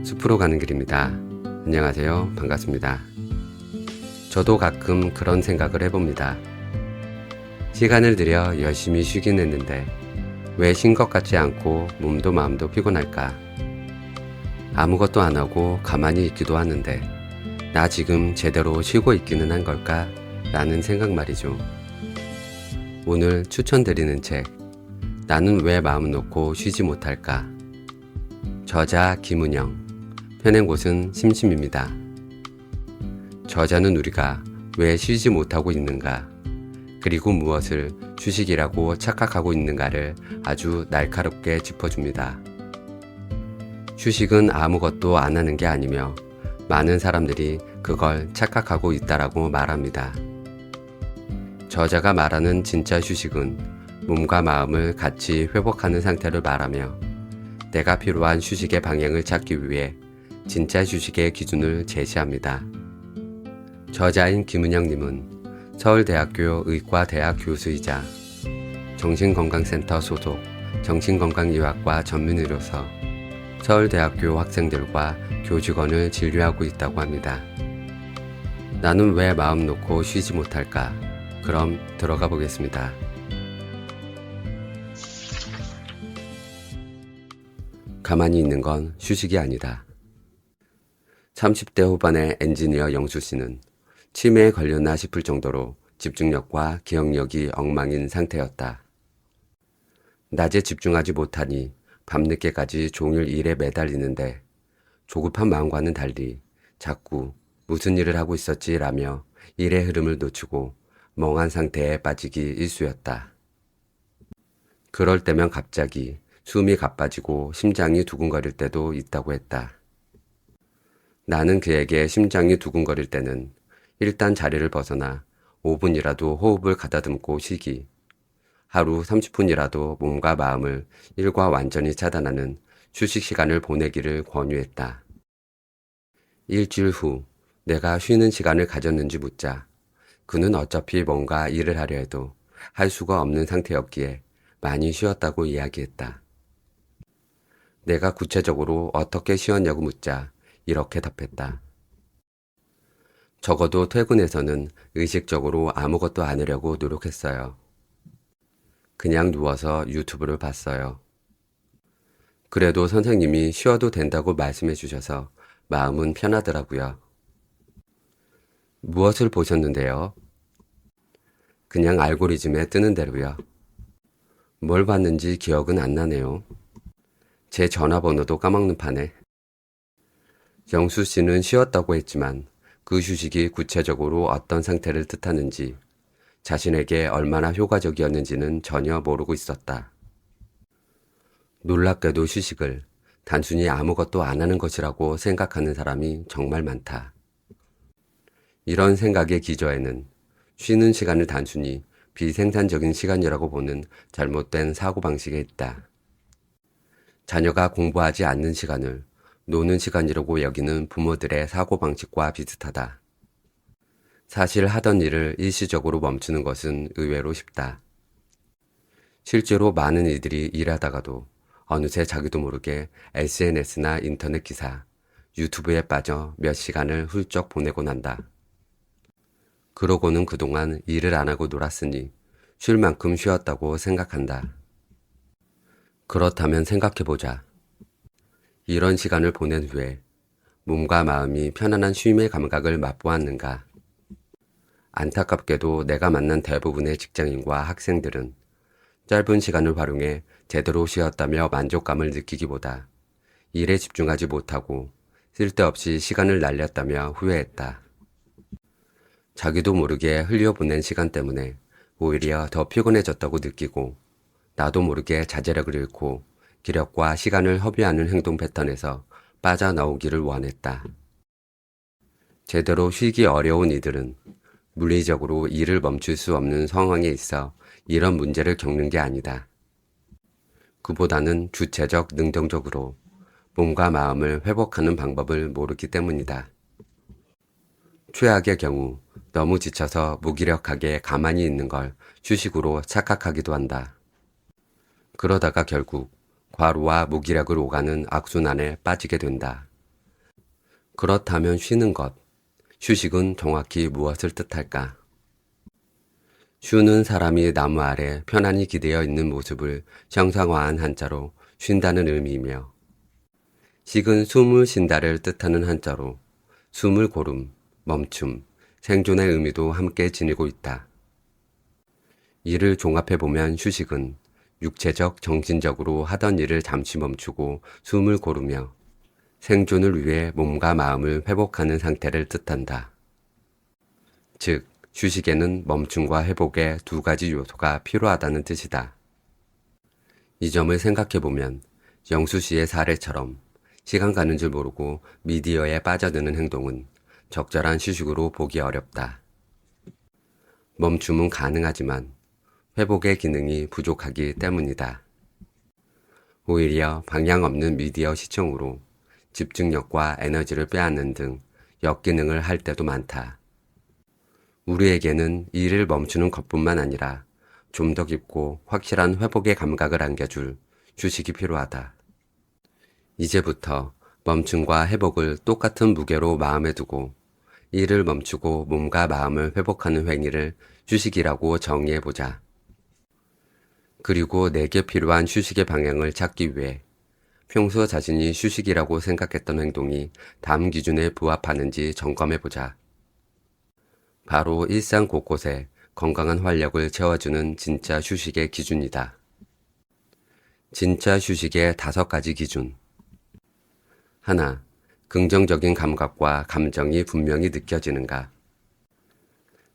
숲으로 가는 길입니다. 안녕하세요. 반갑습니다. 저도 가끔 그런 생각을 해봅니다. 시간을 들여 열심히 쉬긴 했는데 왜 쉰 것 같지 않고 몸도 마음도 피곤할까? 아무것도 안 하고 가만히 있기도 하는데 나 지금 제대로 쉬고 있기는 한 걸까? 라는 생각 말이죠. 오늘 추천드리는 책, 나는 왜 마음 놓고 쉬지 못할까? 저자 김은영, 펴낸 곳은 심심입니다. 저자는 우리가 왜 쉬지 못하고 있는가, 그리고 무엇을 휴식이라고 착각하고 있는가를 아주 날카롭게 짚어줍니다. 휴식은 아무것도 안 하는 게 아니며 많은 사람들이 그걸 착각하고 있다라고 말합니다. 저자가 말하는 진짜 휴식은 몸과 마음을 같이 회복하는 상태를 말하며 내가 필요한 휴식의 방향을 찾기 위해 진짜 휴식의 기준을 제시합니다. 저자인 김은영님은 서울대학교 의과대학 교수이자 정신건강센터 소속 정신건강의학과 전문의로서 서울대학교 학생들과 교직원을 진료하고 있다고 합니다. 나는 왜 마음 놓고 쉬지 못할까? 그럼 들어가 보겠습니다. 가만히 있는 건 휴식이 아니다. 30대 후반의 엔지니어 영수 씨는 치매에 걸렸나 싶을 정도로 집중력과 기억력이 엉망인 상태였다. 낮에 집중하지 못하니 밤늦게까지 종일 일에 매달리는데 조급한 마음과는 달리 자꾸 무슨 일을 하고 있었지라며 일의 흐름을 놓치고 멍한 상태에 빠지기 일쑤였다. 그럴 때면 갑자기 숨이 가빠지고 심장이 두근거릴 때도 있다고 했다. 나는 그에게 심장이 두근거릴 때는 일단 자리를 벗어나 5분이라도 호흡을 가다듬고 쉬기, 하루 30분이라도 몸과 마음을 일과 완전히 차단하는 휴식 시간을 보내기를 권유했다. 일주일 후 내가 쉬는 시간을 가졌는지 묻자 그는 어차피 뭔가 일을 하려 해도 할 수가 없는 상태였기에 많이 쉬었다고 이야기했다. 내가 구체적으로 어떻게 쉬었냐고 묻자 이렇게 답했다. 적어도 퇴근해서는 의식적으로 아무것도 안 하려고 노력했어요. 그냥 누워서 유튜브를 봤어요. 그래도 선생님이 쉬어도 된다고 말씀해 주셔서 마음은 편하더라고요. 무엇을 보셨는데요? 그냥 알고리즘에 뜨는 대로요. 뭘 봤는지 기억은 안 나네요. 제 전화번호도 까먹는 판에. 영수 씨는 쉬었다고 했지만 그 휴식이 구체적으로 어떤 상태를 뜻하는지, 자신에게 얼마나 효과적이었는지는 전혀 모르고 있었다. 놀랍게도 휴식을 단순히 아무것도 안 하는 것이라고 생각하는 사람이 정말 많다. 이런 생각의 기저에는 쉬는 시간을 단순히 비생산적인 시간이라고 보는 잘못된 사고방식에 있다. 자녀가 공부하지 않는 시간을 노는 시간이라고 여기는 부모들의 사고방식과 비슷하다. 사실 하던 일을 일시적으로 멈추는 것은 의외로 쉽다. 실제로 많은 이들이 일하다가도 어느새 자기도 모르게 SNS나 인터넷 기사, 유튜브에 빠져 몇 시간을 훌쩍 보내고 난다. 그러고는 그동안 일을 안 하고 놀았으니 쉴 만큼 쉬었다고 생각한다. 그렇다면 생각해보자. 이런 시간을 보낸 후에 몸과 마음이 편안한 쉼의 감각을 맛보았는가? 안타깝게도 내가 만난 대부분의 직장인과 학생들은 짧은 시간을 활용해 제대로 쉬었다며 만족감을 느끼기보다 일에 집중하지 못하고 쓸데없이 시간을 날렸다며 후회했다. 자기도 모르게 흘려보낸 시간 때문에 오히려 더 피곤해졌다고 느끼고 나도 모르게 자제력을 잃고 기력과 시간을 허비하는 행동 패턴에서 빠져나오기를 원했다. 제대로 쉬기 어려운 이들은 물리적으로 일을 멈출 수 없는 상황에 있어 이런 문제를 겪는 게 아니다. 그보다는 주체적 능동적으로 몸과 마음을 회복하는 방법을 모르기 때문이다. 최악의 경우 너무 지쳐서 무기력하게 가만히 있는 걸 휴식으로 착각하기도 한다. 그러다가 결국 과로와 무기력을 오가는 악순환에 빠지게 된다. 그렇다면 쉬는 것, 휴식은 정확히 무엇을 뜻할까? 쉬는 사람이 나무 아래 편안히 기대어 있는 모습을 형상화한 한자로 쉰다는 의미이며, 식은 숨을 쉰다를 뜻하는 한자로 숨을 고름, 멈춤, 생존의 의미도 함께 지니고 있다. 이를 종합해보면 휴식은 육체적, 정신적으로 하던 일을 잠시 멈추고 숨을 고르며 생존을 위해 몸과 마음을 회복하는 상태를 뜻한다. 즉, 휴식에는 멈춤과 회복의 두 가지 요소가 필요하다는 뜻이다. 이 점을 생각해보면 영수 씨의 사례처럼 시간 가는 줄 모르고 미디어에 빠져드는 행동은 적절한 휴식으로 보기 어렵다. 멈춤은 가능하지만 회복의 기능이 부족하기 때문이다. 오히려 방향 없는 미디어 시청으로 집중력과 에너지를 빼앗는 등 역기능을 할 때도 많다. 우리에게는 일을 멈추는 것뿐만 아니라 좀 더 깊고 확실한 회복의 감각을 안겨줄 휴식이 필요하다. 이제부터 멈춤과 회복을 똑같은 무게로 마음에 두고 일을 멈추고 몸과 마음을 회복하는 행위를 휴식이라고 정의해보자. 그리고 내게 필요한 휴식의 방향을 찾기 위해 평소 자신이 휴식이라고 생각했던 행동이 다음 기준에 부합하는지 점검해보자. 바로 일상 곳곳에 건강한 활력을 채워주는 진짜 휴식의 기준이다. 진짜 휴식의 5가지 기준. 하나, 긍정적인 감각과 감정이 분명히 느껴지는가.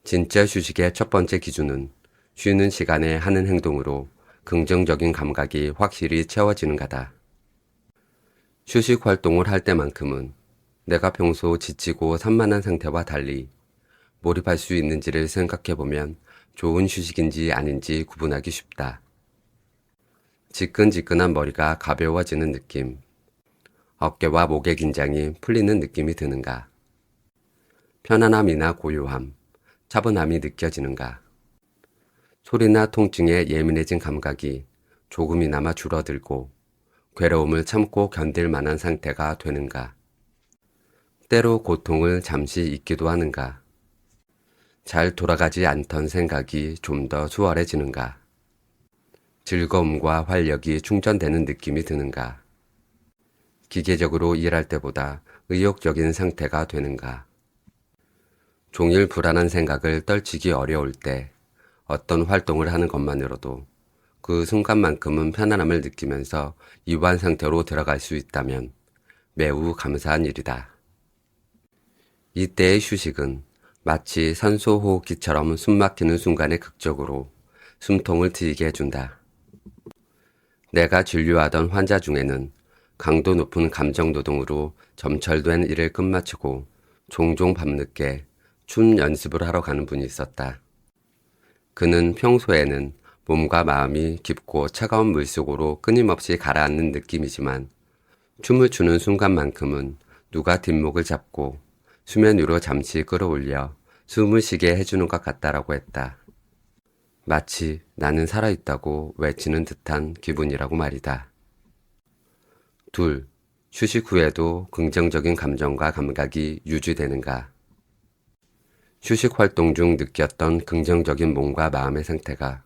진짜 휴식의 첫 번째 기준은 쉬는 시간에 하는 행동으로 긍정적인 감각이 확실히 채워지는가다. 휴식 활동을 할 때만큼은 내가 평소 지치고 산만한 상태와 달리 몰입할 수 있는지를 생각해보면 좋은 휴식인지 아닌지 구분하기 쉽다. 지끈지끈한 머리가 가벼워지는 느낌, 어깨와 목의 긴장이 풀리는 느낌이 드는가, 편안함이나 고요함, 차분함이 느껴지는가, 소리나 통증에 예민해진 감각이 조금이나마 줄어들고 괴로움을 참고 견딜 만한 상태가 되는가, 때로 고통을 잠시 잊기도 하는가, 잘 돌아가지 않던 생각이 좀 더 수월해지는가, 즐거움과 활력이 충전되는 느낌이 드는가, 기계적으로 일할 때보다 의욕적인 상태가 되는가, 종일 불안한 생각을 떨치기 어려울 때 어떤 활동을 하는 것만으로도 그 순간만큼은 편안함을 느끼면서 이완 상태로 들어갈 수 있다면 매우 감사한 일이다. 이때의 휴식은 마치 산소호흡기처럼 숨막히는 순간에 극적으로 숨통을 트이게 해준다. 내가 진료하던 환자 중에는 강도 높은 감정노동으로 점철된 일을 끝마치고 종종 밤늦게 춤 연습을 하러 가는 분이 있었다. 그는 평소에는 몸과 마음이 깊고 차가운 물속으로 끊임없이 가라앉는 느낌이지만 춤을 추는 순간만큼은 누가 뒷목을 잡고 수면 위로 잠시 끌어올려 숨을 쉬게 해주는 것 같다라고 했다. 마치 나는 살아있다고 외치는 듯한 기분이라고 말이다. 둘, 휴식 후에도 긍정적인 감정과 감각이 유지되는가? 휴식 활동 중 느꼈던 긍정적인 몸과 마음의 상태가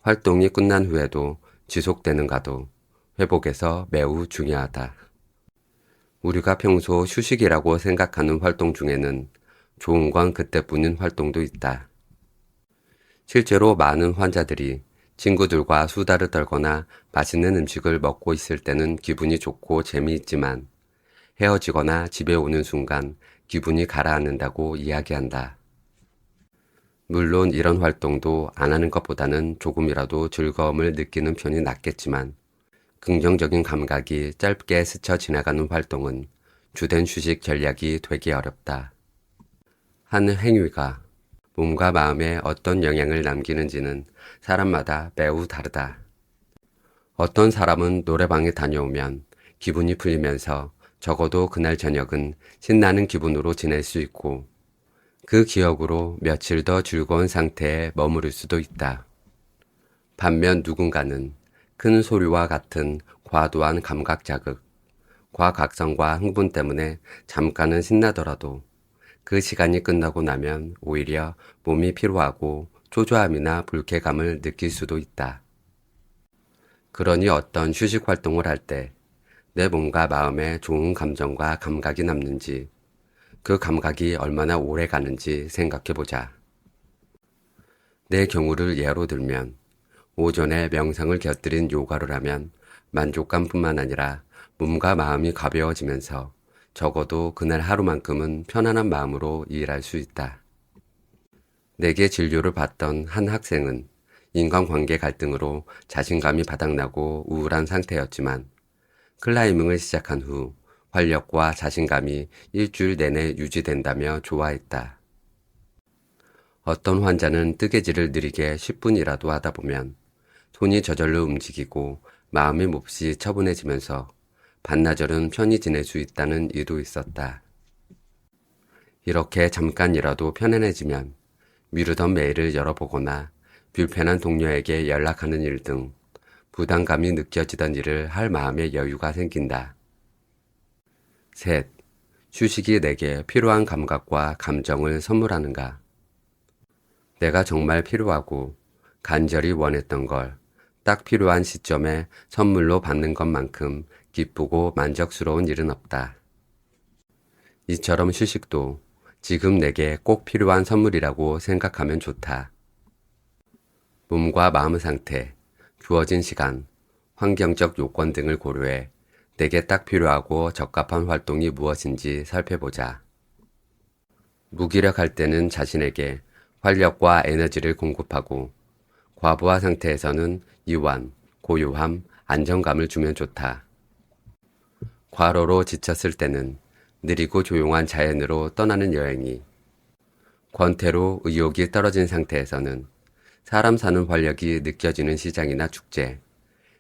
활동이 끝난 후에도 지속되는가도 회복에서 매우 중요하다. 우리가 평소 휴식이라고 생각하는 활동 중에는 좋은 건 그때뿐인 활동도 있다. 실제로 많은 환자들이 친구들과 수다를 떨거나 맛있는 음식을 먹고 있을 때는 기분이 좋고 재미있지만 헤어지거나 집에 오는 순간 기분이 가라앉는다고 이야기한다. 물론 이런 활동도 안 하는 것보다는 조금이라도 즐거움을 느끼는 편이 낫겠지만 긍정적인 감각이 짧게 스쳐 지나가는 활동은 주된 휴식 전략이 되기 어렵다. 한 행위가 몸과 마음에 어떤 영향을 남기는지는 사람마다 매우 다르다. 어떤 사람은 노래방에 다녀오면 기분이 풀리면서 적어도 그날 저녁은 신나는 기분으로 지낼 수 있고 그 기억으로 며칠 더 즐거운 상태에 머무를 수도 있다. 반면 누군가는 큰 소리와 같은 과도한 감각 자극, 과각성과 흥분 때문에 잠깐은 신나더라도 그 시간이 끝나고 나면 오히려 몸이 피로하고 초조함이나 불쾌감을 느낄 수도 있다. 그러니 어떤 휴식 활동을 할 때 내 몸과 마음에 좋은 감정과 감각이 남는지, 그 감각이 얼마나 오래 가는지 생각해 보자. 내 경우를 예로 들면 오전에 명상을 곁들인 요가를 하면 만족감뿐만 아니라 몸과 마음이 가벼워지면서 적어도 그날 하루만큼은 편안한 마음으로 일할 수 있다. 내게 진료를 받던 한 학생은 인간관계 갈등으로 자신감이 바닥나고 우울한 상태였지만 클라이밍을 시작한 후 활력과 자신감이 일주일 내내 유지된다며 좋아했다. 어떤 환자는 뜨개질을 느리게 10분이라도 하다 보면 손이 저절로 움직이고 마음이 몹시 차분해지면서 반나절은 편히 지낼 수 있다는 이도 있었다. 이렇게 잠깐이라도 편안해지면 미루던 메일을 열어보거나 불편한 동료에게 연락하는 일 등 부담감이 느껴지던 일을 할 마음의 여유가 생긴다. 셋, 휴식이 내게 필요한 감각과 감정을 선물하는가? 내가 정말 필요하고 간절히 원했던 걸 딱 필요한 시점에 선물로 받는 것만큼 기쁘고 만족스러운 일은 없다. 이처럼 휴식도 지금 내게 꼭 필요한 선물이라고 생각하면 좋다. 몸과 마음 상태, 주어진 시간, 환경적 요건 등을 고려해 내게 딱 필요하고 적합한 활동이 무엇인지 살펴보자. 무기력할 때는 자신에게 활력과 에너지를 공급하고 과부하 상태에서는 이완, 고요함, 안정감을 주면 좋다. 과로로 지쳤을 때는 느리고 조용한 자연으로 떠나는 여행이, 권태로 의욕이 떨어진 상태에서는 사람 사는 활력이 느껴지는 시장이나 축제,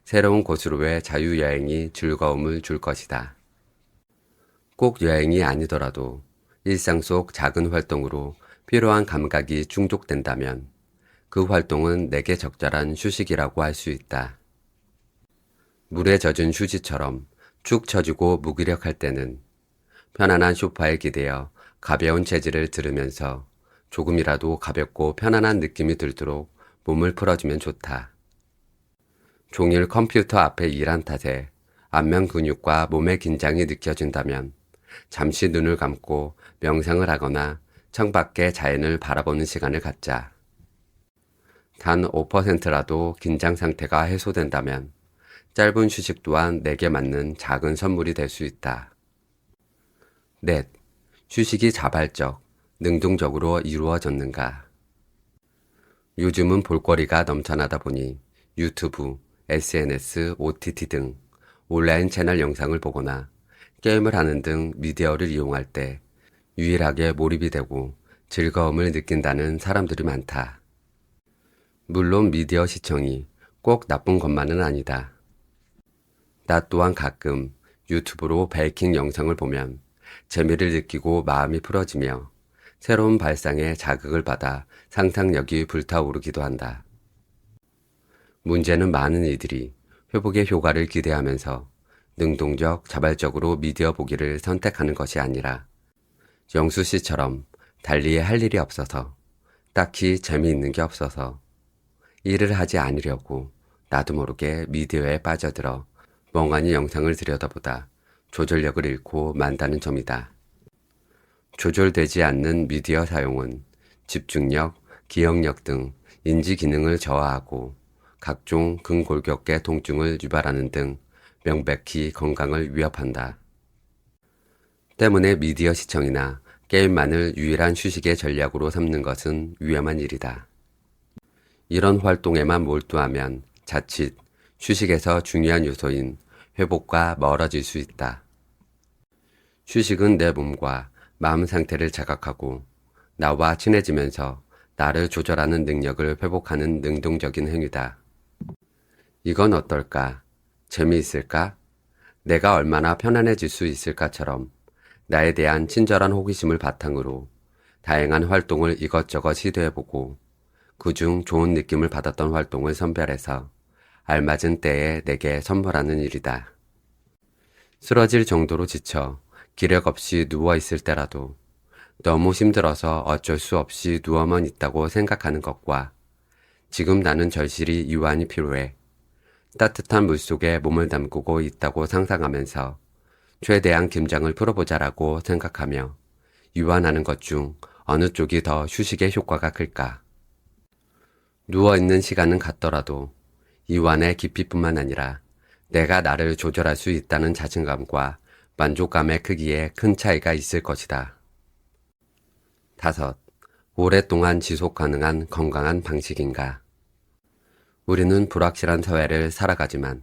새로운 곳으로의 자유여행이 즐거움을 줄 것이다. 꼭 여행이 아니더라도 일상 속 작은 활동으로 필요한 감각이 충족된다면 그 활동은 내게 적절한 휴식이라고 할 수 있다. 물에 젖은 휴지처럼 축 처지고 무기력할 때는 편안한 소파에 기대어 가벼운 재즈를 들으면서 조금이라도 가볍고 편안한 느낌이 들도록 몸을 풀어주면 좋다. 종일 컴퓨터 앞에 일한 탓에 안면 근육과 몸의 긴장이 느껴진다면 잠시 눈을 감고 명상을 하거나 창밖의 자연을 바라보는 시간을 갖자. 단 5%라도 긴장 상태가 해소된다면 짧은 휴식 또한 내게 맞는 작은 선물이 될 수 있다. 넷, 휴식이 자발적, 능동적으로 이루어졌는가? 요즘은 볼거리가 넘쳐나다 보니 유튜브, SNS, OTT 등 온라인 채널 영상을 보거나 게임을 하는 등 미디어를 이용할 때 유일하게 몰입이 되고 즐거움을 느낀다는 사람들이 많다. 물론 미디어 시청이 꼭 나쁜 것만은 아니다. 나 또한 가끔 유튜브로 베이킹 영상을 보면 재미를 느끼고 마음이 풀어지며 새로운 발상에 자극을 받아 상상력이 불타오르기도 한다. 문제는 많은 이들이 회복의 효과를 기대하면서 능동적, 자발적으로 미디어 보기를 선택하는 것이 아니라 영수 씨처럼 달리 할 일이 없어서, 딱히 재미있는 게 없어서 일을 하지 않으려고 나도 모르게 미디어에 빠져들어 멍하니 영상을 들여다보다 조절력을 잃고 만다는 점이다. 조절되지 않는 미디어 사용은 집중력, 기억력 등 인지 기능을 저하하고 각종 근골격계 통증을 유발하는 등 명백히 건강을 위협한다. 때문에 미디어 시청이나 게임만을 유일한 휴식의 전략으로 삼는 것은 위험한 일이다. 이런 활동에만 몰두하면 자칫 휴식에서 중요한 요소인 회복과 멀어질 수 있다. 휴식은 내 몸과 마음 상태를 자각하고 나와 친해지면서 나를 조절하는 능력을 회복하는 능동적인 행위다. 이건 어떨까? 재미있을까? 내가 얼마나 편안해질 수 있을까처럼 나에 대한 친절한 호기심을 바탕으로 다양한 활동을 이것저것 시도해보고 그중 좋은 느낌을 받았던 활동을 선별해서 알맞은 때에 내게 선물하는 일이다. 쓰러질 정도로 지쳐 기력 없이 누워 있을 때라도 너무 힘들어서 어쩔 수 없이 누워만 있다고 생각하는 것과 지금 나는 절실히 유한이 필요해 따뜻한 물속에 몸을 담그고 있다고 상상하면서 최대한 긴장을 풀어보자라고 생각하며 유한하는 것 중 어느 쪽이 더 휴식의 효과가 클까? 누워있는 시간은 같더라도 이완의 깊이뿐만 아니라 내가 나를 조절할 수 있다는 자신감과 만족감의 크기에 큰 차이가 있을 것이다. 5. 오랫동안 지속 가능한 건강한 방식인가? 우리는 불확실한 사회를 살아가지만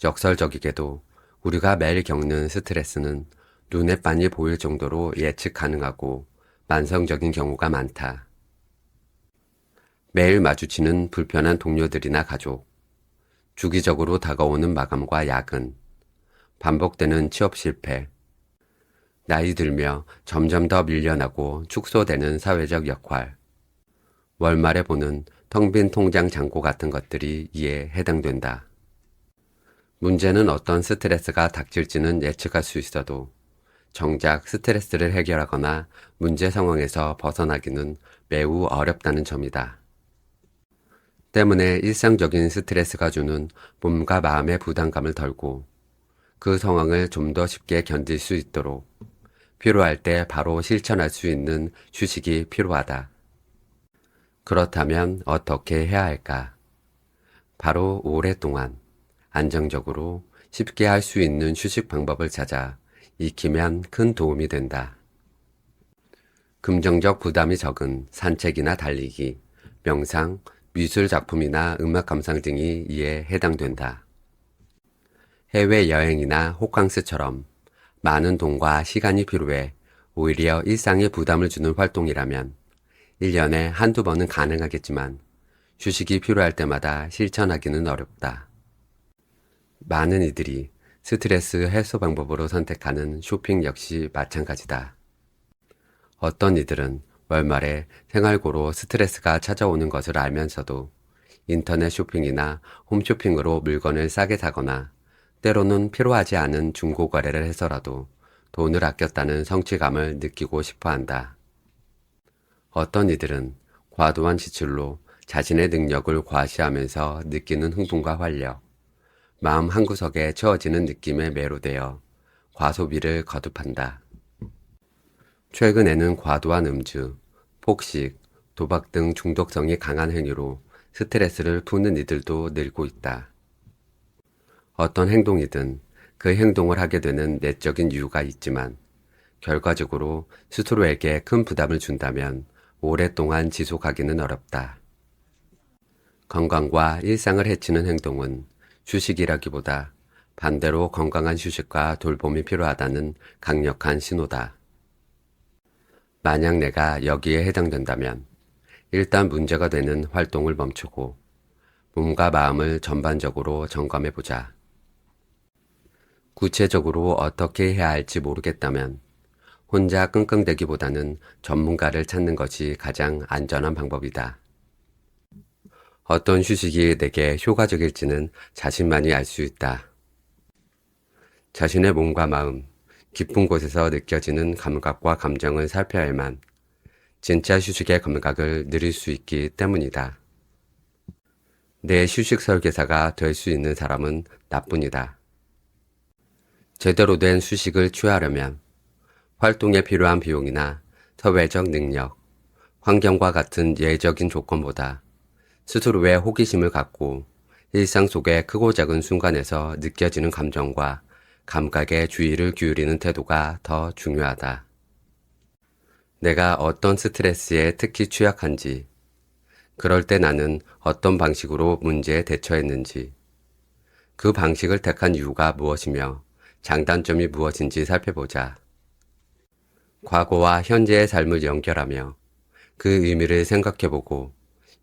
역설적이게도 우리가 매일 겪는 스트레스는 눈에 빤히 보일 정도로 예측 가능하고 만성적인 경우가 많다. 매일 마주치는 불편한 동료들이나 가족, 주기적으로 다가오는 마감과 야근, 반복되는 취업 실패, 나이 들며 점점 더 밀려나고 축소되는 사회적 역할, 월말에 보는 텅 빈 통장 잔고 같은 것들이 이에 해당된다. 문제는 어떤 스트레스가 닥칠지는 예측할 수 있어도 정작 스트레스를 해결하거나 문제 상황에서 벗어나기는 매우 어렵다는 점이다. 때문에 일상적인 스트레스가 주는 몸과 마음의 부담감을 덜고 그 상황을 좀 더 쉽게 견딜 수 있도록 필요할 때 바로 실천할 수 있는 휴식이 필요하다. 그렇다면 어떻게 해야 할까? 바로 오랫동안 안정적으로 쉽게 할 수 있는 휴식 방법을 찾아 익히면 큰 도움이 된다. 긍정적 부담이 적은 산책이나 달리기, 명상, 미술 작품이나 음악 감상 등이 이에 해당된다. 해외여행이나 호캉스처럼 많은 돈과 시간이 필요해 오히려 일상에 부담을 주는 활동이라면 1년에 한두 번은 가능하겠지만 휴식이 필요할 때마다 실천하기는 어렵다. 많은 이들이 스트레스 해소 방법으로 선택하는 쇼핑 역시 마찬가지다. 어떤 이들은 월말에 생활고로 스트레스가 찾아오는 것을 알면서도 인터넷 쇼핑이나 홈쇼핑으로 물건을 싸게 사거나 때로는 필요하지 않은 중고 거래를 해서라도 돈을 아꼈다는 성취감을 느끼고 싶어 한다. 어떤 이들은 과도한 지출로 자신의 능력을 과시하면서 느끼는 흥분과 활력, 마음 한구석에 채워지는 느낌에 매료되어 과소비를 거듭한다. 최근에는 과도한 음주, 폭식, 도박 등 중독성이 강한 행위로 스트레스를 푸는 이들도 늘고 있다. 어떤 행동이든 그 행동을 하게 되는 내적인 이유가 있지만 결과적으로 스스로에게 큰 부담을 준다면 오랫동안 지속하기는 어렵다. 건강과 일상을 해치는 행동은 휴식이라기보다 반대로 건강한 휴식과 돌봄이 필요하다는 강력한 신호다. 만약 내가 여기에 해당된다면 일단 문제가 되는 활동을 멈추고 몸과 마음을 전반적으로 점검해보자. 구체적으로 어떻게 해야 할지 모르겠다면 혼자 끙끙대기보다는 전문가를 찾는 것이 가장 안전한 방법이다. 어떤 휴식이 내게 효과적일지는 자신만이 알 수 있다. 자신의 몸과 마음, 깊은 곳에서 느껴지는 감각과 감정을 살펴야만 진짜 휴식의 감각을 누릴 수 있기 때문이다. 내 휴식 설계사가 될 수 있는 사람은 나뿐이다. 제대로 된 휴식을 취하려면 활동에 필요한 비용이나 사회적 능력, 환경과 같은 예외적인 조건보다 스스로의 호기심을 갖고 일상 속의 크고 작은 순간에서 느껴지는 감정과 감각에 주의를 기울이는 태도가 더 중요하다. 내가 어떤 스트레스에 특히 취약한지, 그럴 때 나는 어떤 방식으로 문제에 대처했는지, 그 방식을 택한 이유가 무엇이며 장단점이 무엇인지 살펴보자. 과거와 현재의 삶을 연결하며 그 의미를 생각해보고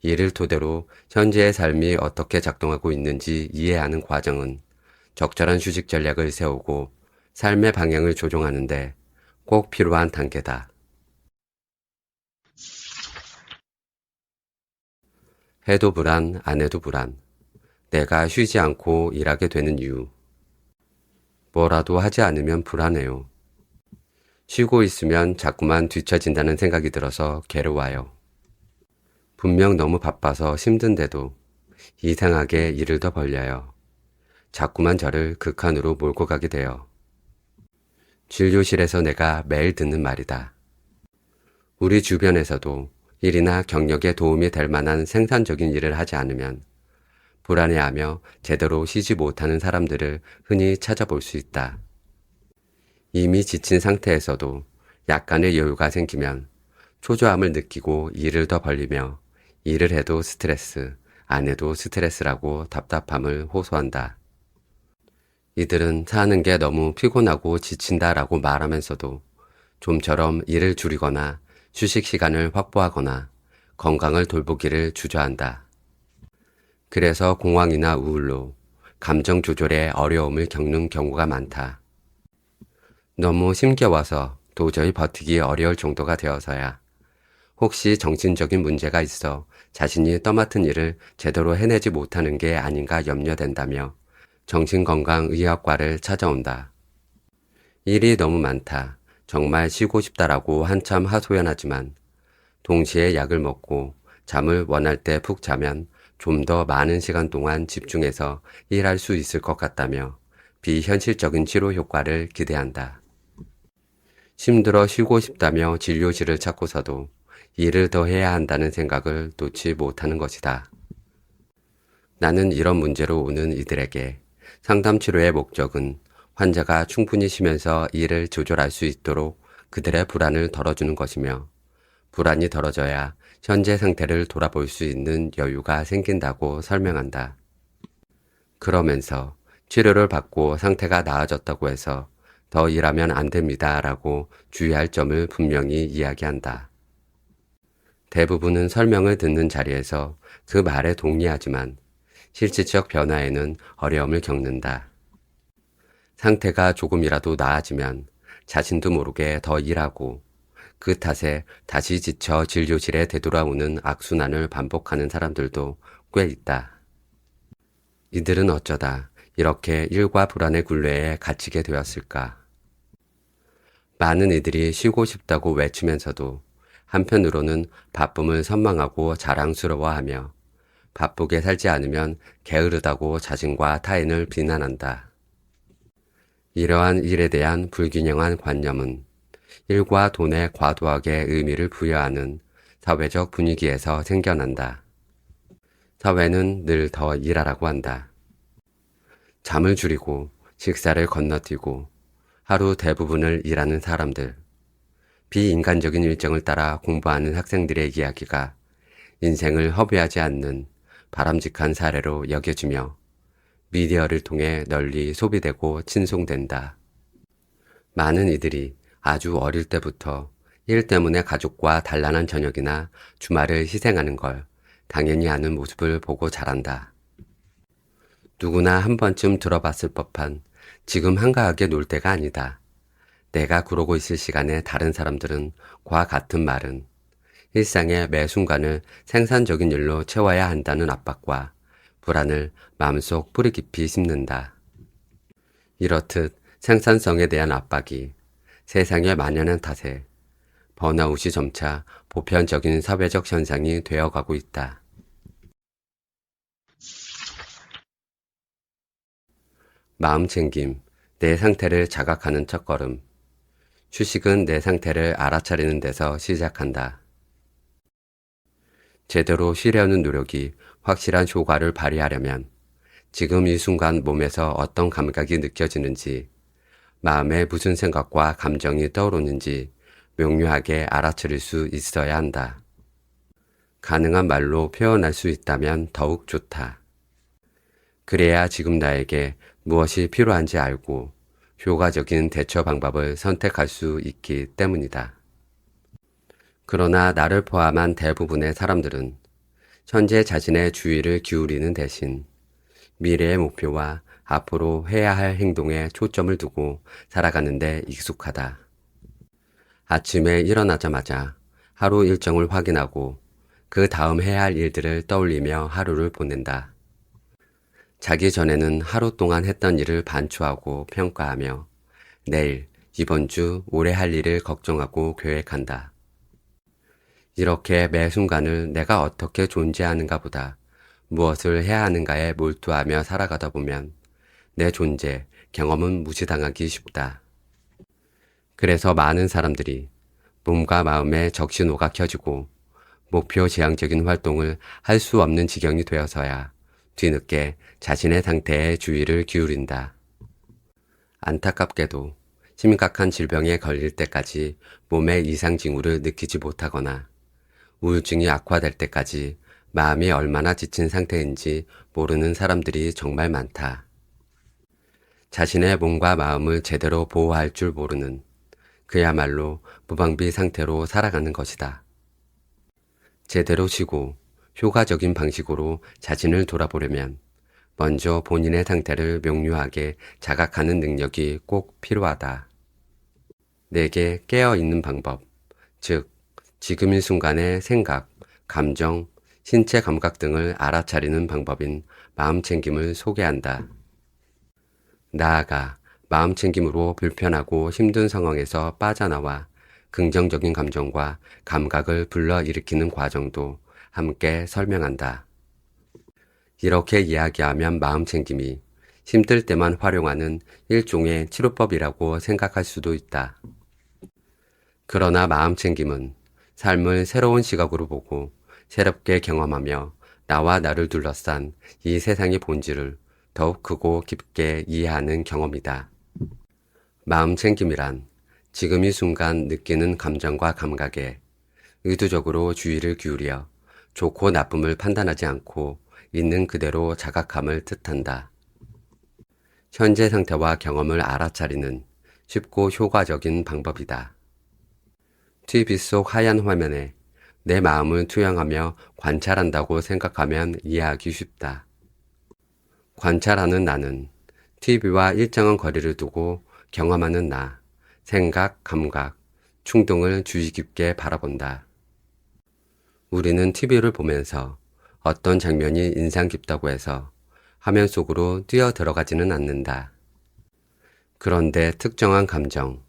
이를 토대로 현재의 삶이 어떻게 작동하고 있는지 이해하는 과정은 적절한 휴식 전략을 세우고 삶의 방향을 조종하는데 꼭 필요한 단계다. 해도 불안, 안 해도 불안. 내가 쉬지 않고 일하게 되는 이유. 뭐라도 하지 않으면 불안해요. 쉬고 있으면 자꾸만 뒤처진다는 생각이 들어서 괴로워요. 분명 너무 바빠서 힘든데도 이상하게 일을 더 벌려요. 자꾸만 저를 극한으로 몰고 가게 돼요. 진료실에서 내가 매일 듣는 말이다. 우리 주변에서도 일이나 경력에 도움이 될 만한 생산적인 일을 하지 않으면 불안해하며 제대로 쉬지 못하는 사람들을 흔히 찾아볼 수 있다. 이미 지친 상태에서도 약간의 여유가 생기면 초조함을 느끼고 일을 더 벌리며 일을 해도 스트레스, 안 해도 스트레스라고 답답함을 호소한다. 이들은 사는 게 너무 피곤하고 지친다라고 말하면서도 좀처럼 일을 줄이거나 휴식 시간을 확보하거나 건강을 돌보기를 주저한다. 그래서 공황이나 우울로 감정 조절에 어려움을 겪는 경우가 많다. 너무 힘겨워서 도저히 버티기 어려울 정도가 되어서야 혹시 정신적인 문제가 있어 자신이 떠맡은 일을 제대로 해내지 못하는 게 아닌가 염려된다며 정신건강의학과를 찾아온다. 일이 너무 많다. 정말 쉬고 싶다라고 한참 하소연하지만 동시에 약을 먹고 잠을 원할 때 푹 자면 좀 더 많은 시간 동안 집중해서 일할 수 있을 것 같다며 비현실적인 치료 효과를 기대한다. 힘들어 쉬고 싶다며 진료실을 찾고서도 일을 더 해야 한다는 생각을 놓지 못하는 것이다. 나는 이런 문제로 오는 이들에게 상담 치료의 목적은 환자가 충분히 쉬면서 일을 조절할 수 있도록 그들의 불안을 덜어주는 것이며 불안이 덜어져야 현재 상태를 돌아볼 수 있는 여유가 생긴다고 설명한다. 그러면서 치료를 받고 상태가 나아졌다고 해서 더 일하면 안 됩니다 라고 주의할 점을 분명히 이야기한다. 대부분은 설명을 듣는 자리에서 그 말에 동의하지만 실질적 변화에는 어려움을 겪는다. 상태가 조금이라도 나아지면 자신도 모르게 더 일하고 그 탓에 다시 지쳐 진료실에 되돌아오는 악순환을 반복하는 사람들도 꽤 있다. 이들은 어쩌다 이렇게 일과 불안의 굴레에 갇히게 되었을까? 많은 이들이 쉬고 싶다고 외치면서도 한편으로는 바쁨을 선망하고 자랑스러워하며 바쁘게 살지 않으면 게으르다고 자신과 타인을 비난한다. 이러한 일에 대한 불균형한 관념은 일과 돈에 과도하게 의미를 부여하는 사회적 분위기에서 생겨난다. 사회는 늘 더 일하라고 한다. 잠을 줄이고 식사를 건너뛰고 하루 대부분을 일하는 사람들, 비인간적인 일정을 따라 공부하는 학생들의 이야기가 인생을 허비하지 않는 바람직한 사례로 여겨지며 미디어를 통해 널리 소비되고 친송된다. 많은 이들이 아주 어릴 때부터 일 때문에 가족과 단란한 저녁이나 주말을 희생하는 걸 당연히 하는 모습을 보고 자란다. 누구나 한 번쯤 들어봤을 법한 지금 한가하게 놀 때가 아니다. 내가 그러고 있을 시간에 다른 사람들은 과 같은 말은 일상의 매 순간을 생산적인 일로 채워야 한다는 압박과 불안을 마음속 뿌리 깊이 심는다. 이렇듯 생산성에 대한 압박이 세상에 만연한 탓에 번아웃이 점차 보편적인 사회적 현상이 되어가고 있다. 마음챙김, 내 상태를 자각하는 첫걸음. 휴식은 내 상태를 알아차리는 데서 시작한다. 제대로 쉬려는 노력이 확실한 효과를 발휘하려면 지금 이 순간 몸에서 어떤 감각이 느껴지는지, 마음에 무슨 생각과 감정이 떠오르는지 명료하게 알아차릴 수 있어야 한다. 가능한 말로 표현할 수 있다면 더욱 좋다. 그래야 지금 나에게 무엇이 필요한지 알고 효과적인 대처 방법을 선택할 수 있기 때문이다. 그러나 나를 포함한 대부분의 사람들은 현재 자신의 주의를 기울이는 대신 미래의 목표와 앞으로 해야 할 행동에 초점을 두고 살아가는 데 익숙하다. 아침에 일어나자마자 하루 일정을 확인하고 그 다음 해야 할 일들을 떠올리며 하루를 보낸다. 자기 전에는 하루 동안 했던 일을 반추하고 평가하며 내일, 이번 주, 올해 할 일을 걱정하고 계획한다. 이렇게 매 순간을 내가 어떻게 존재하는가 보다 무엇을 해야 하는가에 몰두하며 살아가다 보면 내 존재, 경험은 무시당하기 쉽다. 그래서 많은 사람들이 몸과 마음의 적신호가 켜지고 목표 지향적인 활동을 할 수 없는 지경이 되어서야 뒤늦게 자신의 상태에 주의를 기울인다. 안타깝게도 심각한 질병에 걸릴 때까지 몸의 이상 징후를 느끼지 못하거나 우울증이 악화될 때까지 마음이 얼마나 지친 상태인지 모르는 사람들이 정말 많다. 자신의 몸과 마음을 제대로 보호할 줄 모르는 그야말로 무방비 상태로 살아가는 것이다. 제대로 쉬고 효과적인 방식으로 자신을 돌아보려면 먼저 본인의 상태를 명료하게 자각하는 능력이 꼭 필요하다. 내게 깨어있는 방법, 즉 지금 이 순간의 생각, 감정, 신체 감각 등을 알아차리는 방법인 마음챙김을 소개한다. 나아가 마음챙김으로 불편하고 힘든 상황에서 빠져나와 긍정적인 감정과 감각을 불러일으키는 과정도 함께 설명한다. 이렇게 이야기하면 마음챙김이 힘들 때만 활용하는 일종의 치료법이라고 생각할 수도 있다. 그러나 마음챙김은 삶을 새로운 시각으로 보고 새롭게 경험하며 나와 나를 둘러싼 이 세상의 본질을 더욱 크고 깊게 이해하는 경험이다. 마음챙김이란 지금 이 순간 느끼는 감정과 감각에 의도적으로 주의를 기울여 좋고 나쁨을 판단하지 않고 있는 그대로 자각함을 뜻한다. 현재 상태와 경험을 알아차리는 쉽고 효과적인 방법이다. TV 속 하얀 화면에 내 마음을 투영하며 관찰한다고 생각하면 이해하기 쉽다. 관찰하는 나는 TV와 일정한 거리를 두고 경험하는 나, 생각, 감각, 충동을 주의 깊게 바라본다. 우리는 TV를 보면서 어떤 장면이 인상 깊다고 해서 화면 속으로 뛰어 들어가지는 않는다. 그런데 특정한 감정,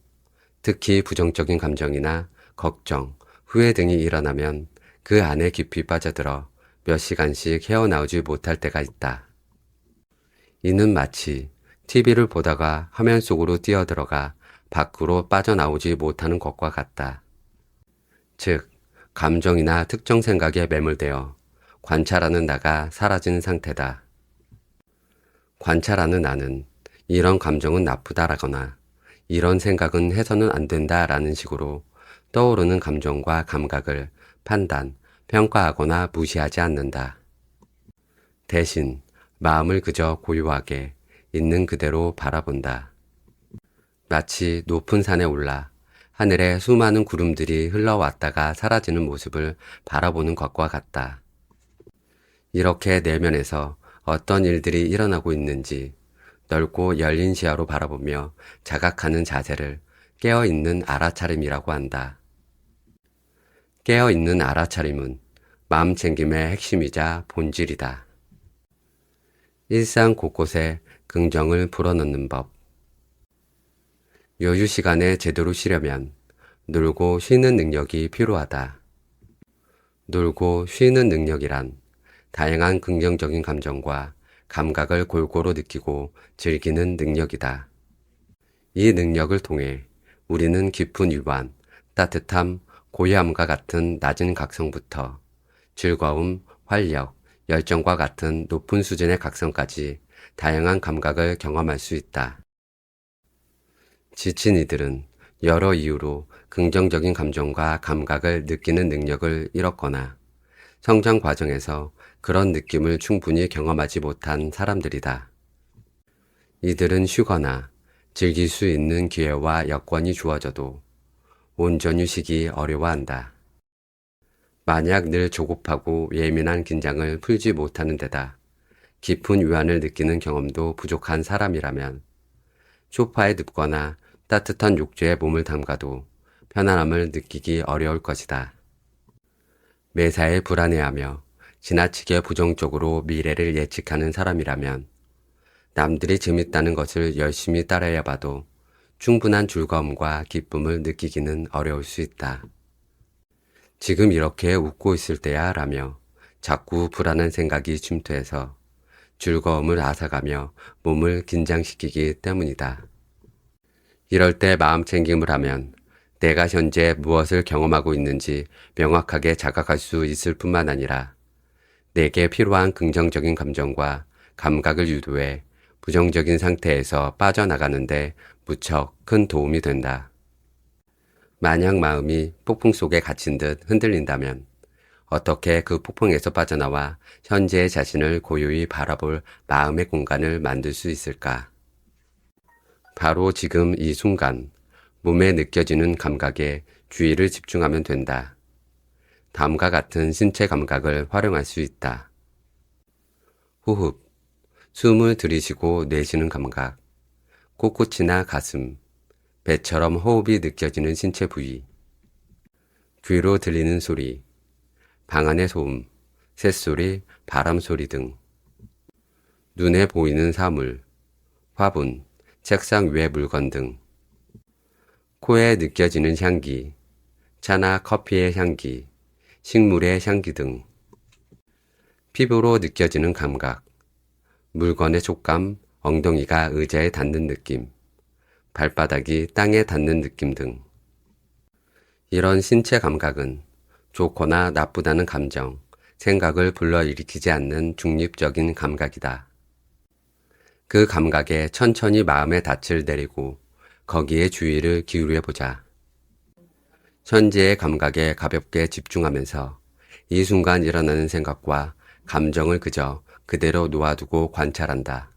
특히 부정적인 감정이나 걱정, 후회 등이 일어나면 그 안에 깊이 빠져들어 몇 시간씩 헤어나오지 못할 때가 있다. 이는 마치 TV를 보다가 화면 속으로 뛰어들어가 밖으로 빠져나오지 못하는 것과 같다. 즉, 감정이나 특정 생각에 매몰되어 관찰하는 나가 사라진 상태다. 관찰하는 나는 이런 감정은 나쁘다라거나 이런 생각은 해서는 안 된다라는 식으로 떠오르는 감정과 감각을 판단, 평가하거나 무시하지 않는다. 대신 마음을 그저 고요하게 있는 그대로 바라본다. 마치 높은 산에 올라 하늘에 수많은 구름들이 흘러왔다가 사라지는 모습을 바라보는 것과 같다. 이렇게 내면에서 어떤 일들이 일어나고 있는지 넓고 열린 시야로 바라보며 자각하는 자세를 깨어있는 알아차림이라고 한다. 깨어있는 알아차림은 마음챙김의 핵심이자 본질이다. 일상 곳곳에 긍정을 불어넣는 법. 여유 시간에 제대로 쉬려면 놀고 쉬는 능력이 필요하다. 놀고 쉬는 능력이란 다양한 긍정적인 감정과 감각을 골고루 느끼고 즐기는 능력이다. 이 능력을 통해 우리는 깊은 위안, 따뜻함, 고요함과 같은 낮은 각성부터 즐거움, 활력, 열정과 같은 높은 수준의 각성까지 다양한 감각을 경험할 수 있다. 지친 이들은 여러 이유로 긍정적인 감정과 감각을 느끼는 능력을 잃었거나 성장 과정에서 그런 느낌을 충분히 경험하지 못한 사람들이다. 이들은 쉬거나 즐길 수 있는 기회와 여건이 주어져도 온전히 쉬기 어려워한다. 만약 늘 조급하고 예민한 긴장을 풀지 못하는 데다 깊은 위안을 느끼는 경험도 부족한 사람이라면 소파에 눕거나 따뜻한 욕조에 몸을 담가도 편안함을 느끼기 어려울 것이다. 매사에 불안해하며 지나치게 부정적으로 미래를 예측하는 사람이라면 남들이 재밌다는 것을 열심히 따라해 봐도 충분한 즐거움과 기쁨을 느끼기는 어려울 수 있다. 지금 이렇게 웃고 있을 때야 라며 자꾸 불안한 생각이 침투해서 즐거움을 앗아가며 몸을 긴장시키기 때문이다. 이럴 때 마음 챙김을 하면 내가 현재 무엇을 경험하고 있는지 명확하게 자각할 수 있을 뿐만 아니라 내게 필요한 긍정적인 감정과 감각을 유도해 부정적인 상태에서 빠져나가는데 무척 큰 도움이 된다. 만약 마음이 폭풍 속에 갇힌 듯 흔들린다면 어떻게 그 폭풍에서 빠져나와 현재의 자신을 고요히 바라볼 마음의 공간을 만들 수 있을까? 바로 지금 이 순간 몸에 느껴지는 감각에 주의를 집중하면 된다. 다음과 같은 신체 감각을 활용할 수 있다. 호흡, 숨을 들이쉬고 내쉬는 감각, 코끝이나 가슴, 배처럼 호흡이 느껴지는 신체 부위, 귀로 들리는 소리, 방 안의 소음, 새소리, 바람소리 등, 눈에 보이는 사물, 화분, 책상 위의 물건 등, 코에 느껴지는 향기, 차나 커피의 향기, 식물의 향기 등, 피부로 느껴지는 감각, 물건의 촉감, 엉덩이가 의자에 닿는 느낌, 발바닥이 땅에 닿는 느낌 등. 이런 신체 감각은 좋거나 나쁘다는 감정, 생각을 불러일으키지 않는 중립적인 감각이다. 그 감각에 천천히 마음의 닻을 내리고 거기에 주의를 기울여 보자. 현재의 감각에 가볍게 집중하면서 이 순간 일어나는 생각과 감정을 그저 그대로 놓아두고 관찰한다.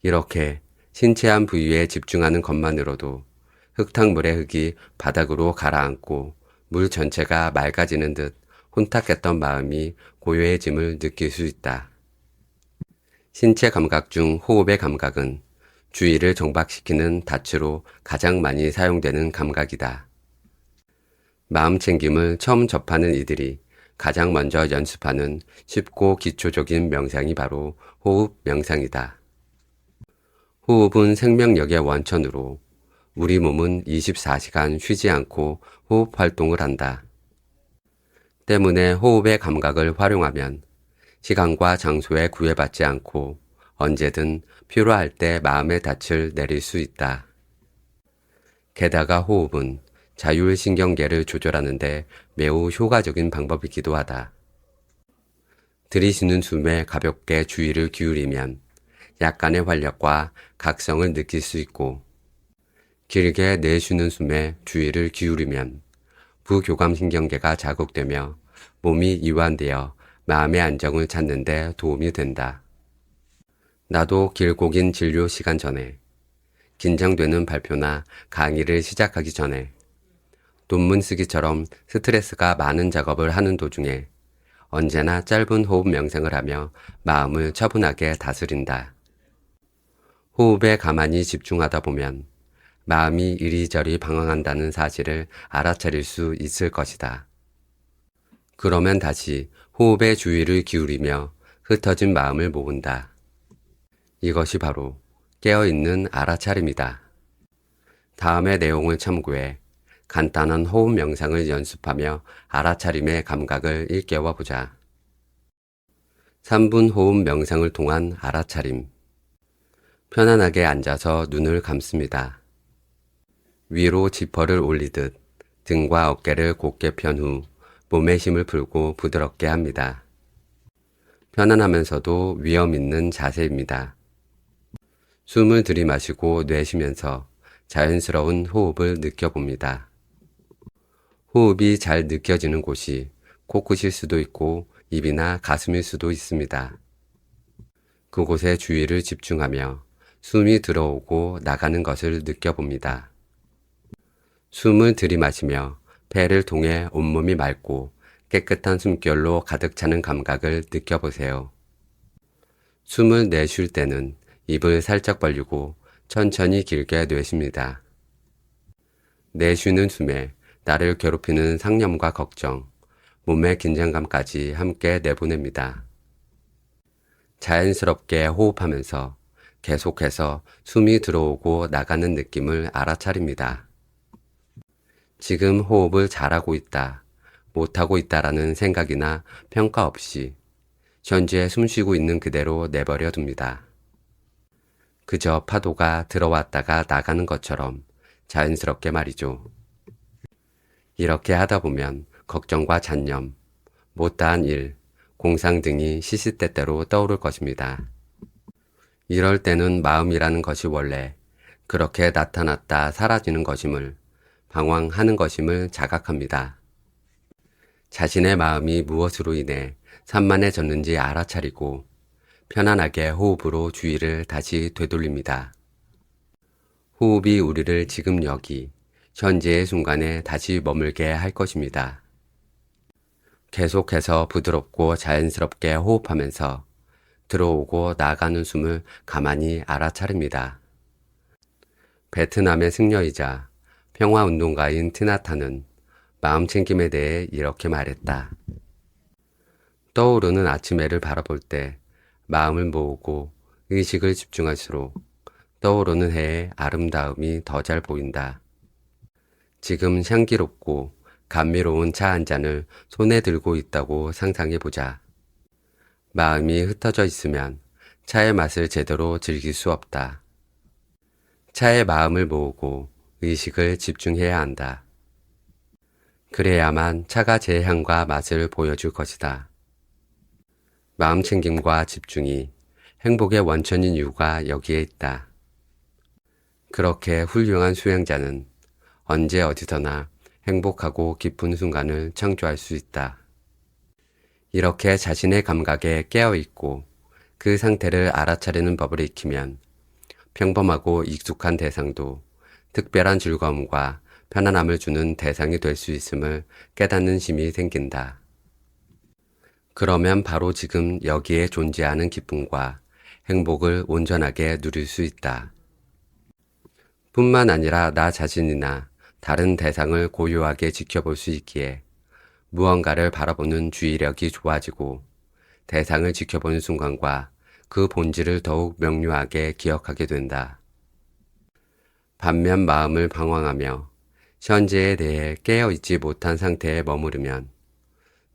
이렇게 신체 한 부위에 집중하는 것만으로도 흙탕물의 흙이 바닥으로 가라앉고 물 전체가 맑아지는 듯 혼탁했던 마음이 고요해짐을 느낄 수 있다. 신체 감각 중 호흡의 감각은 주의를 정박시키는 닻으로 가장 많이 사용되는 감각이다. 마음 챙김을 처음 접하는 이들이 가장 먼저 연습하는 쉽고 기초적인 명상이 바로 호흡 명상이다. 호흡은 생명력의 원천으로 우리 몸은 24시간 쉬지 않고 호흡 활동을 한다. 때문에 호흡의 감각을 활용하면 시간과 장소에 구애받지 않고 언제든 필요할 때 마음의 닻을 내릴 수 있다. 게다가 호흡은 자율신경계를 조절하는데 매우 효과적인 방법이기도 하다. 들이쉬는 숨에 가볍게 주의를 기울이면 약간의 활력과 각성을 느낄 수 있고, 길게 내쉬는 숨에 주의를 기울이면 부교감신경계가 자극되며 몸이 이완되어 마음의 안정을 찾는 데 도움이 된다. 나도 길고 긴 진료 시간 전에, 긴장되는 발표나 강의를 시작하기 전에, 논문 쓰기처럼 스트레스가 많은 작업을 하는 도중에 언제나 짧은 호흡 명상을 하며 마음을 차분하게 다스린다. 호흡에 가만히 집중하다 보면 마음이 이리저리 방황한다는 사실을 알아차릴 수 있을 것이다. 그러면 다시 호흡에 주의를 기울이며 흩어진 마음을 모은다. 이것이 바로 깨어있는 알아차림이다. 다음의 내용을 참고해 간단한 호흡 명상을 연습하며 알아차림의 감각을 일깨워 보자. 3분 호흡 명상을 통한 알아차림. 편안하게 앉아서 눈을 감습니다. 위로 지퍼를 올리듯 등과 어깨를 곧게 편 후 몸의 힘을 풀고 부드럽게 합니다. 편안하면서도 위험 있는 자세입니다. 숨을 들이마시고 내쉬면서 자연스러운 호흡을 느껴봅니다. 호흡이 잘 느껴지는 곳이 코끝일 수도 있고 입이나 가슴일 수도 있습니다. 그곳에 주의를 집중하며 숨이 들어오고 나가는 것을 느껴봅니다. 숨을 들이마시며 폐를 통해 온몸이 맑고 깨끗한 숨결로 가득 차는 감각을 느껴보세요. 숨을 내쉴 때는 입을 살짝 벌리고 천천히 길게 내쉽니다. 내쉬는 숨에 나를 괴롭히는 상념과 걱정, 몸의 긴장감까지 함께 내보냅니다. 자연스럽게 호흡하면서 계속해서 숨이 들어오고 나가는 느낌을 알아차립니다. 지금 호흡을 잘하고 있다, 못하고 있다라는 생각이나 평가 없이 현재 숨 쉬고 있는 그대로 내버려 둡니다. 그저 파도가 들어왔다가 나가는 것처럼 자연스럽게 말이죠. 이렇게 하다 보면 걱정과 잡념, 못다한 일, 공상 등이 시시때때로 떠오를 것입니다. 이럴 때는 마음이라는 것이 원래 그렇게 나타났다 사라지는 것임을, 방황하는 것임을 자각합니다. 자신의 마음이 무엇으로 인해 산만해졌는지 알아차리고 편안하게 호흡으로 주의를 다시 되돌립니다. 호흡이 우리를 지금 여기, 현재의 순간에 다시 머물게 할 것입니다. 계속해서 부드럽고 자연스럽게 호흡하면서 들어오고 나가는 숨을 가만히 알아차립니다. 베트남의 승려이자 평화운동가인 티나타는 마음챙김에 대해 이렇게 말했다. 떠오르는 아침 해를 바라볼 때 마음을 모으고 의식을 집중할수록 떠오르는 해의 아름다움이 더 잘 보인다. 지금 향기롭고 감미로운 차 한 잔을 손에 들고 있다고 상상해보자. 마음이 흩어져 있으면 차의 맛을 제대로 즐길 수 없다. 차에 마음을 모으고 의식을 집중해야 한다. 그래야만 차가 제 향과 맛을 보여줄 것이다. 마음챙김과 집중이 행복의 원천인 이유가 여기에 있다. 그렇게 훌륭한 수행자는 언제 어디서나 행복하고 기쁜 순간을 창조할 수 있다. 이렇게 자신의 감각에 깨어있고 그 상태를 알아차리는 법을 익히면 평범하고 익숙한 대상도 특별한 즐거움과 편안함을 주는 대상이 될 수 있음을 깨닫는 힘이 생긴다. 그러면 바로 지금 여기에 존재하는 기쁨과 행복을 온전하게 누릴 수 있다. 뿐만 아니라 나 자신이나 다른 대상을 고요하게 지켜볼 수 있기에 무언가를 바라보는 주의력이 좋아지고 대상을 지켜보는 순간과 그 본질을 더욱 명료하게 기억하게 된다. 반면 마음을 방황하며 현재에 대해 깨어있지 못한 상태에 머무르면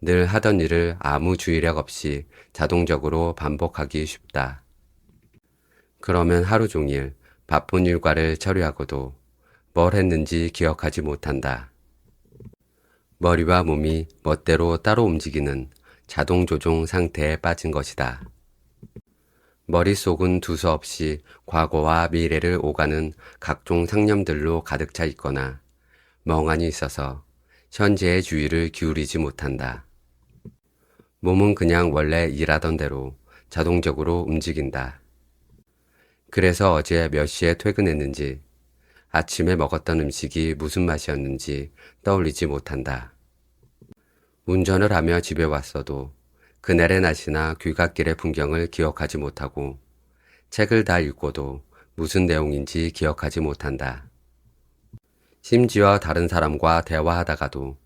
늘 하던 일을 아무 주의력 없이 자동적으로 반복하기 쉽다. 그러면 하루 종일 바쁜 일과를 처리하고도 뭘 했는지 기억하지 못한다. 머리와 몸이 멋대로 따로 움직이는 자동 조종 상태에 빠진 것이다. 머릿속은 두서없이 과거와 미래를 오가는 각종 상념들로 가득 차 있거나 멍하니 있어서 현재의 주의를 기울이지 못한다. 몸은 그냥 원래 일하던 대로 자동적으로 움직인다. 그래서 어제 몇 시에 퇴근했는지, 아침에 먹었던 음식이 무슨 맛이었는지 떠올리지 못한다. 운전을 하며 집에 왔어도 그날의 날씨나 귀갓길의 풍경을 기억하지 못하고 책을 다 읽고도 무슨 내용인지 기억하지 못한다. 심지어 다른 사람과 대화하다가도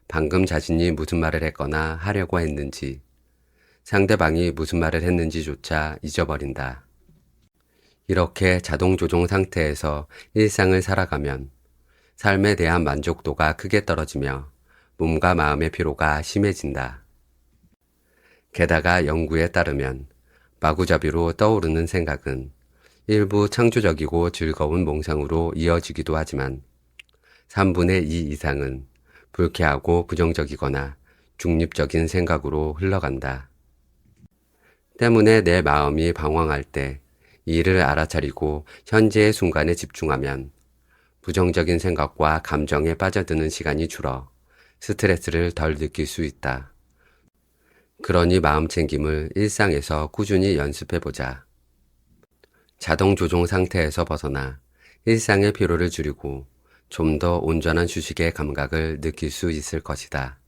방금 자신이 무슨 말을 했거나 하려고 했는지, 상대방이 무슨 말을 했는지조차 잊어버린다. 이렇게 자동 조종 상태에서 일상을 살아가면 삶에 대한 만족도가 크게 떨어지며 몸과 마음의 피로가 심해진다. 게다가 연구에 따르면 마구잡이로 떠오르는 생각은 일부 창조적이고 즐거운 몽상으로 이어지기도 하지만 3분의 2 이상은 불쾌하고 부정적이거나 중립적인 생각으로 흘러간다. 때문에 내 마음이 방황할 때 이를 알아차리고 현재의 순간에 집중하면 부정적인 생각과 감정에 빠져드는 시간이 줄어 스트레스를 덜 느낄 수 있다. 그러니 마음챙김을 일상에서 꾸준히 연습해보자. 자동 조종 상태에서 벗어나 일상의 피로를 줄이고 좀 더 온전한 휴식의 감각을 느낄 수 있을 것이다.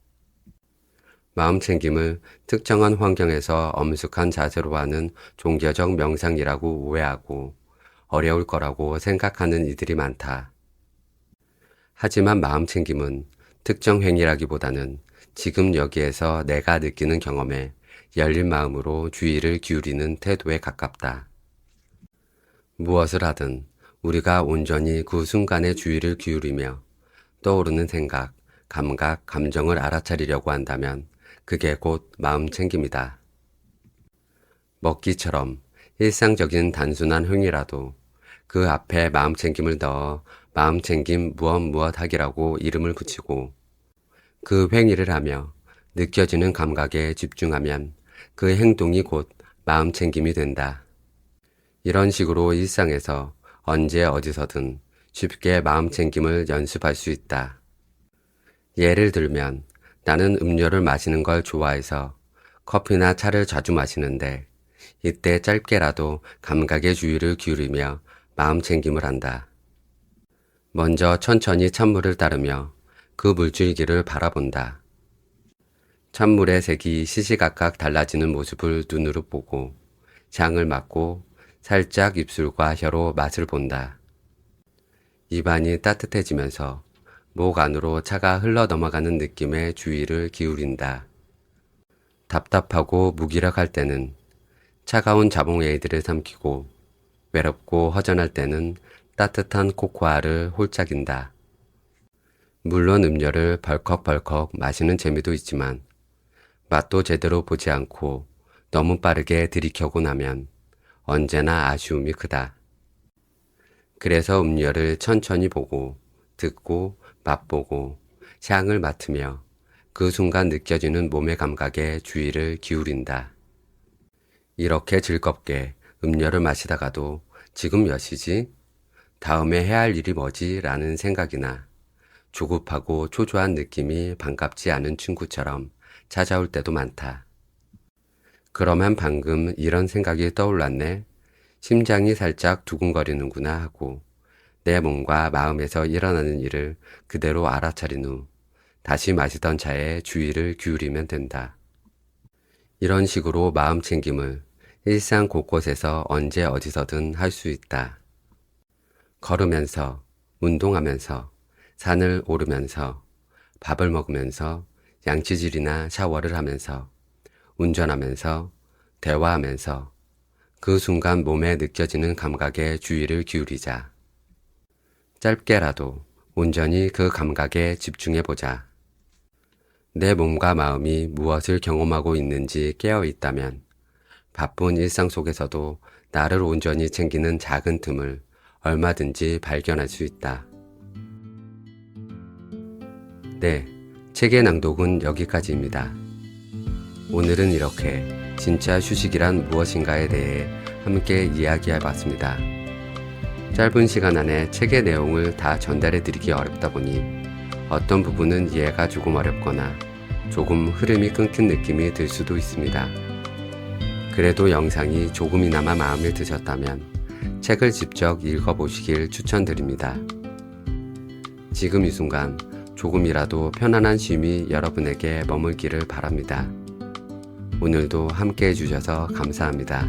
마음챙김을 특정한 환경에서 엄숙한 자세로 하는 종교적 명상이라고 오해하고 어려울 거라고 생각하는 이들이 많다. 하지만 마음챙김은 특정 행위라기보다는 지금 여기에서 내가 느끼는 경험에 열린 마음으로 주의를 기울이는 태도에 가깝다. 무엇을 하든 우리가 온전히 그 순간에 주의를 기울이며 떠오르는 생각, 감각, 감정을 알아차리려고 한다면 그게 곧 마음 챙김이다. 먹기처럼 일상적인 단순한 행위라도 그 앞에 마음 챙김을 넣어 마음 챙김 무엇 하기라고 이름을 붙이고 그 행위를 하며 느껴지는 감각에 집중하면 그 행동이 곧 마음 챙김이 된다. 이런 식으로 일상에서 언제 어디서든 쉽게 마음 챙김을 연습할 수 있다. 예를 들면 나는 음료를 마시는 걸 좋아해서 커피나 차를 자주 마시는데 이때 짧게라도 감각의 주의를 기울이며 마음 챙김을 한다. 먼저 천천히 찬물을 따르며 그 물줄기를 바라본다. 찬물의 색이 시시각각 달라지는 모습을 눈으로 보고 향을 맡고 살짝 입술과 혀로 맛을 본다. 입안이 따뜻해지면서 목 안으로 차가 흘러 넘어가는 느낌에 주의를 기울인다. 답답하고 무기력할 때는 차가운 자몽에이드를 삼키고 외롭고 허전할 때는 따뜻한 코코아를 홀짝인다. 물론 음료를 벌컥벌컥 마시는 재미도 있지만 맛도 제대로 보지 않고 너무 빠르게 들이켜고 나면 언제나 아쉬움이 크다. 그래서 음료를 천천히 보고 듣고 맛보고 향을 맡으며 그 순간 느껴지는 몸의 감각에 주의를 기울인다. 이렇게 즐겁게 음료를 마시다가도 지금 몇 시지? 다음에 해야 할 일이 뭐지? 라는 생각이나 조급하고 초조한 느낌이 반갑지 않은 친구처럼 찾아올 때도 많다. 그러면 방금 이런 생각이 떠올랐네? 심장이 살짝 두근거리는구나 하고 내 몸과 마음에서 일어나는 일을 그대로 알아차린 후 다시 마시던 차에 주의를 기울이면 된다. 이런 식으로 마음 챙김을 일상 곳곳에서 언제 어디서든 할 수 있다. 걸으면서, 운동하면서, 산을 오르면서, 밥을 먹으면서, 양치질이나 샤워를 하면서, 운전하면서, 대화하면서 그 순간 몸에 느껴지는 감각에 주의를 기울이자. 짧게라도 온전히 그 감각에 집중해보자. 내 몸과 마음이 무엇을 경험하고 있는지 깨어 있다면 바쁜 일상 속에서도 나를 온전히 챙기는 작은 틈을 얼마든지 발견할 수 있다. 네, 책의 낭독은 여기까지입니다. 오늘은 이렇게 진짜 휴식이란 무엇인가에 대해 함께 이야기해봤습니다. 짧은 시간 안에 책의 내용을 다 전달해드리기 어렵다 보니 어떤 부분은 이해가 조금 어렵거나 조금 흐름이 끊긴 느낌이 들 수도 있습니다. 그래도 영상이 조금이나마 마음에 드셨다면 책을 직접 읽어보시길 추천드립니다. 지금 이 순간 조금이라도 편안한 쉼이 여러분에게 머물기를 바랍니다. 오늘도 함께 해주셔서 감사합니다.